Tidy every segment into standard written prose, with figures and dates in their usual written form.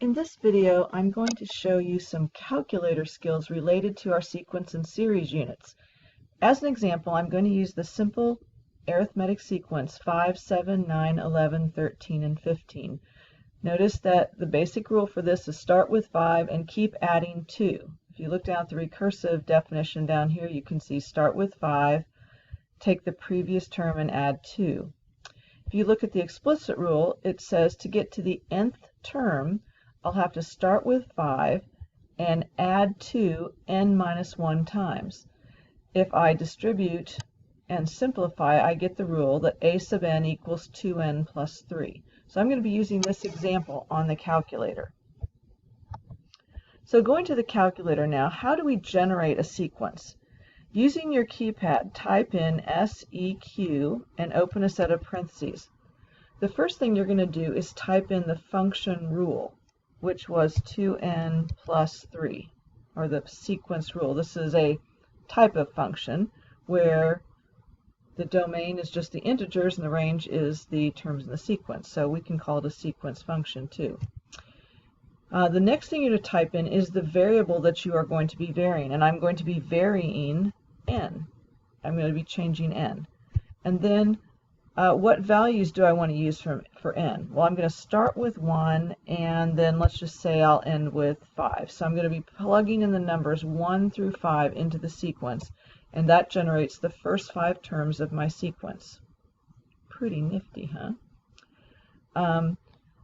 In this video, I'm going to show you some calculator skills related to our sequence and series units. As an example, I'm going to use the simple arithmetic sequence 5, 7, 9, 11, 13, and 15. Notice that the basic rule for this is start with 5 and keep adding 2. If you look down at the recursive definition down here, you can see start with 5, take the previous term and add 2. If you look at the explicit rule, it says to get to the nth term, I'll have to start with 5 and add 2 n minus 1 times. If I distribute and simplify, I get the rule that a sub n equals 2n plus 3. So I'm going to be using this example on the calculator. So going to the calculator now, how do we generate a sequence? Using your keypad, type in SEQ and open a set of parentheses. The first thing you're going to do is type in the function rule, which was 2n plus 3, or the sequence rule. This is a type of function where the domain is just the integers and the range is the terms in the sequence. So we can call it a sequence function too. The next thing you're to type in is the variable that you are going to be varying, and I'm going to be varying n. I'm going to be changing n. And then what values do I want to use for n? Well, I'm going to start with 1, and then let's just say I'll end with 5. So I'm going to be plugging in the numbers 1 through 5 into the sequence, and that generates the first 5 terms of my sequence. Pretty nifty, huh?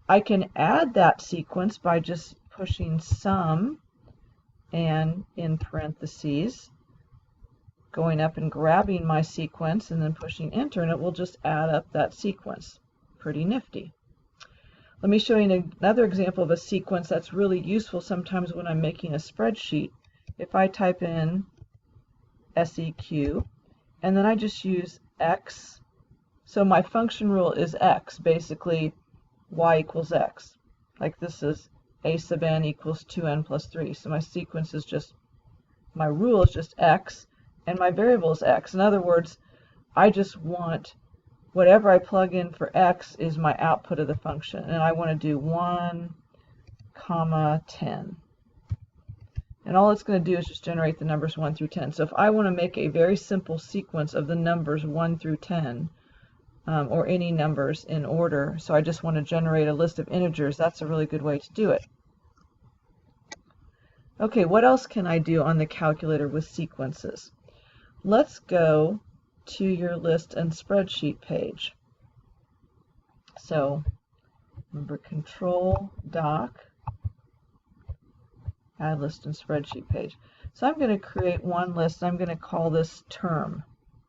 I can add that sequence by just pushing sum and in parentheses, going up and grabbing my sequence and then pushing enter, and it will just add up that sequence. Pretty nifty. Let me show you another example of a sequence that's really useful sometimes when I'm making a spreadsheet. If I type in SEQ and then I just use x, so my function rule is x, basically y equals x. Like this is a sub n equals 2n plus 3. So my sequence is just, my rule is just x, and my variable is x. In other words, I just want whatever I plug in for x is my output of the function, and I want to do 1, 10. And all it's going to do is just generate the numbers 1 through 10. So if I want to make a very simple sequence of the numbers 1 through 10, or any numbers in order, so I just want to generate a list of integers, that's a really good way to do it. Okay, what else can I do on the calculator with sequences? Let's go to your list and spreadsheet page. So remember, Control Doc, add list and spreadsheet page. So I'm going to create one list. I'm going to call this term,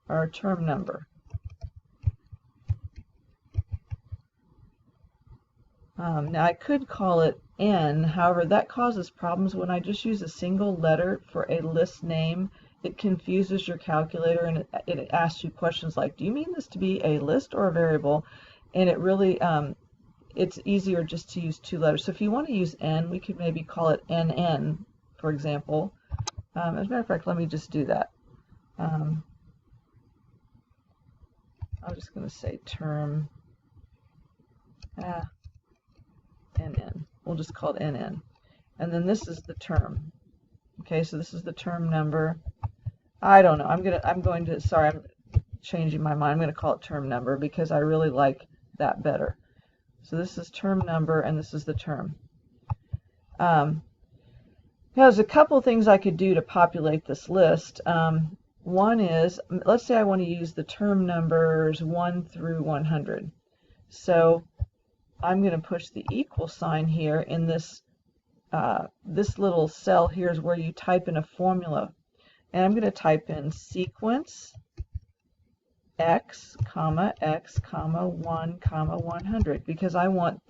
or term number. Now I could call it n, however that causes problems when I just use a single letter for a list name. It confuses your calculator and it asks you questions like, do you mean this to be a list or a variable? And it really, it's easier just to use 2 letters. So if you want to use n, we could maybe call it nn, for example. As a matter of fact, let me just do that. I'm just going to say term nn. We'll just call it nn. And then this is the term. Okay, so this is the term number. I don't know. Sorry, I'm changing my mind. I'm going to call it term number because I really like that better. So this is term number and this is the term. Now there's a couple things I could do to populate this list. One is, let's say I want to use the term numbers 1 through 100. So I'm going to push the equal sign here in this this little cell here is where you type in a formula, and I'm going to type in sequence x, comma 1, comma 100 because I want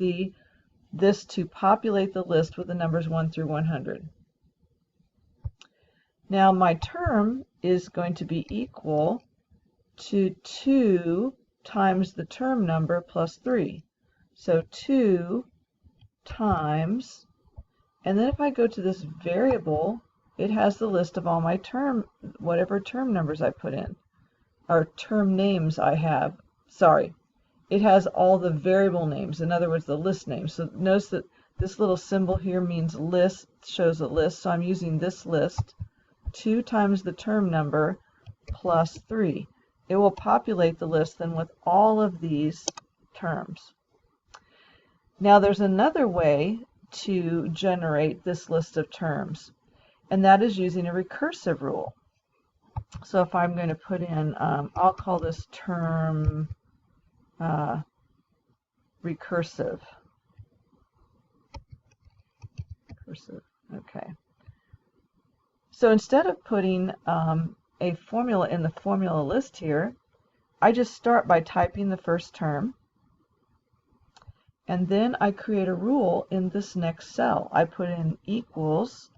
this to populate the list with the numbers 1 through 100. Now my term is going to be equal to 2 times the term number plus 3. So 2 times, and then if I go to this variable, it has the list of all my whatever term numbers I put in, or term names I have. Sorry, it has all the variable names, in other words, the list names. So notice that This little symbol here means list, shows a list, so I'm using this list, 2 times the term number plus 3. It will populate the list then with all of these terms. Now there's another way to generate this list of terms, and that is using a recursive rule. So if I'm going to put in, I'll call this term recursive. Okay. So instead of putting a formula in the formula list here, I just start by typing the first term, and then I create a rule in this next cell. I put in equals.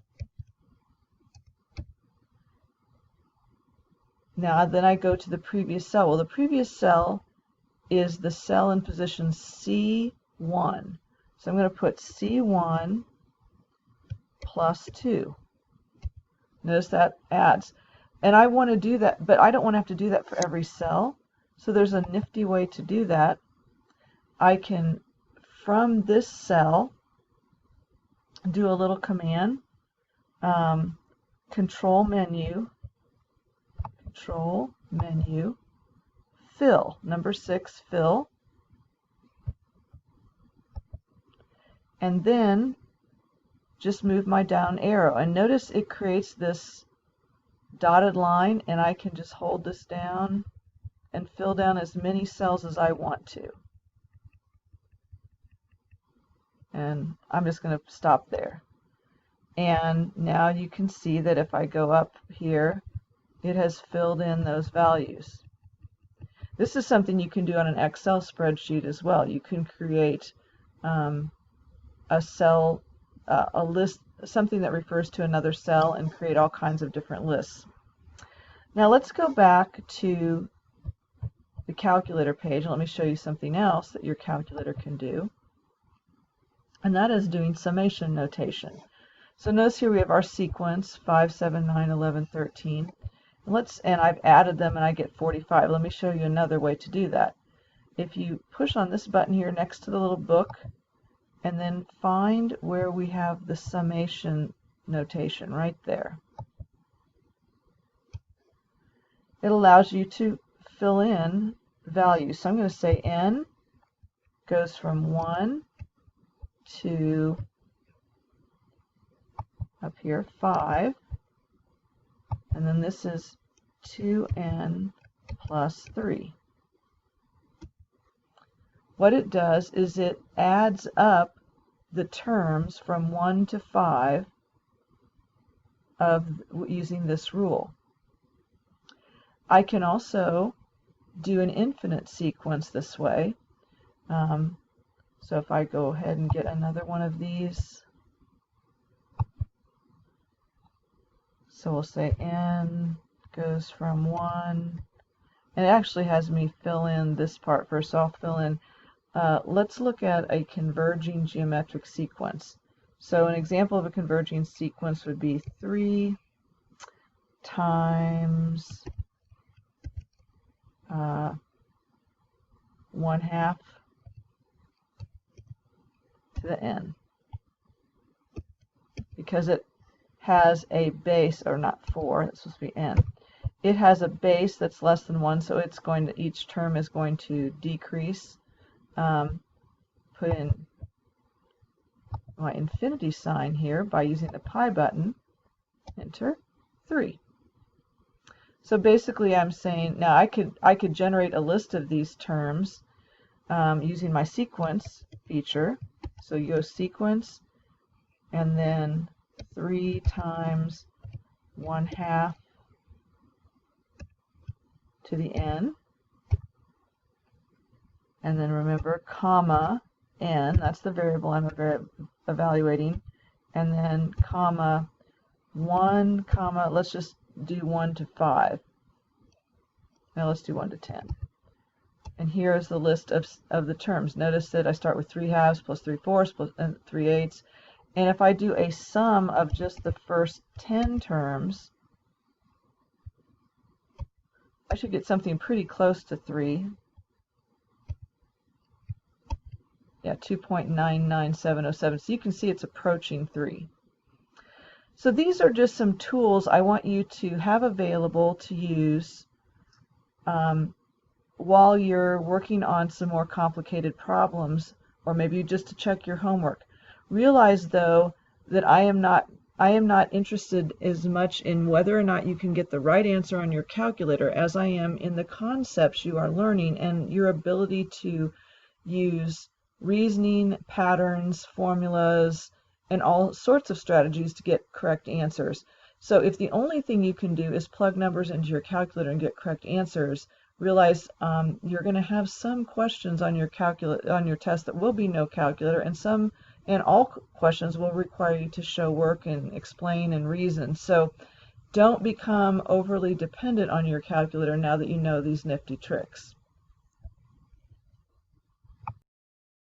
Now then I go to the previous cell. Well, the previous cell is the cell in position C1. So I'm going to put C1 plus 2. Notice that adds. And I want to do that, but I don't want to have to do that for every cell. So there's a nifty way to do that. I can, from this cell, do a little command, control menu, fill, number 6, fill, and then just move my down arrow, and notice it creates this dotted line, and I can just hold this down and fill down as many cells as I want to. And I'm just going to stop there. And now you can see that if I go up here, it has filled in those values. This is something you can do on an Excel spreadsheet as well. You can create a cell, a list, something that refers to another cell, and create all kinds of different lists. Now let's go back to the calculator page. Let me show you something else that your calculator can do, and that is doing summation notation. So notice here we have our sequence 5, 7, 9, 11, 13. And I've added them and I get 45. Let me show you another way to do that. If you push on this button here next to the little book and then find where we have the summation notation right there, it allows you to fill in values. So I'm going to say n goes from 1 to up here 5, and then this is 2n plus 3. What it does is it adds up the terms from 1 to 5 of using this rule. I can also do an infinite sequence this way. So if I go ahead and get another one of these, so we'll say n goes from 1, and it actually has me fill in this part first, so I'll fill in, let's look at a converging geometric sequence. So an example of a converging sequence would be 3 times 1/2 to the n, because it has a base, or not 4, it's supposed to be n. It has a base that's less than 1, so it's going to, each term is going to decrease. Put in my infinity sign here by using the pi button, enter 3. So basically I'm saying now I could generate a list of these terms using my sequence feature. So you go sequence and then 3 times 1/2 to the n, and then remember comma n, that's the variable I'm evaluating, and then comma 1 comma, let's just do 1 to 5. Now let's do 1 to 10. And here is the list of the terms. Notice that I start with 3/2 plus 3/4 plus 3/8. And if I do a sum of just the first 10 terms, I should get something pretty close to 3. Yeah, 2.99707. So you can see it's approaching 3. So these are just some tools I want you to have available to use while you're working on some more complicated problems, or maybe just to check your homework. Realize, though, that I am not interested as much in whether or not you can get the right answer on your calculator as I am in the concepts you are learning and your ability to use reasoning, patterns, formulas, and all sorts of strategies to get correct answers. So if the only thing you can do is plug numbers into your calculator and get correct answers, realize you're going to have some questions on your test that will be no calculator, and all questions will require you to show work and explain and reason. So don't become overly dependent on your calculator now that you know these nifty tricks.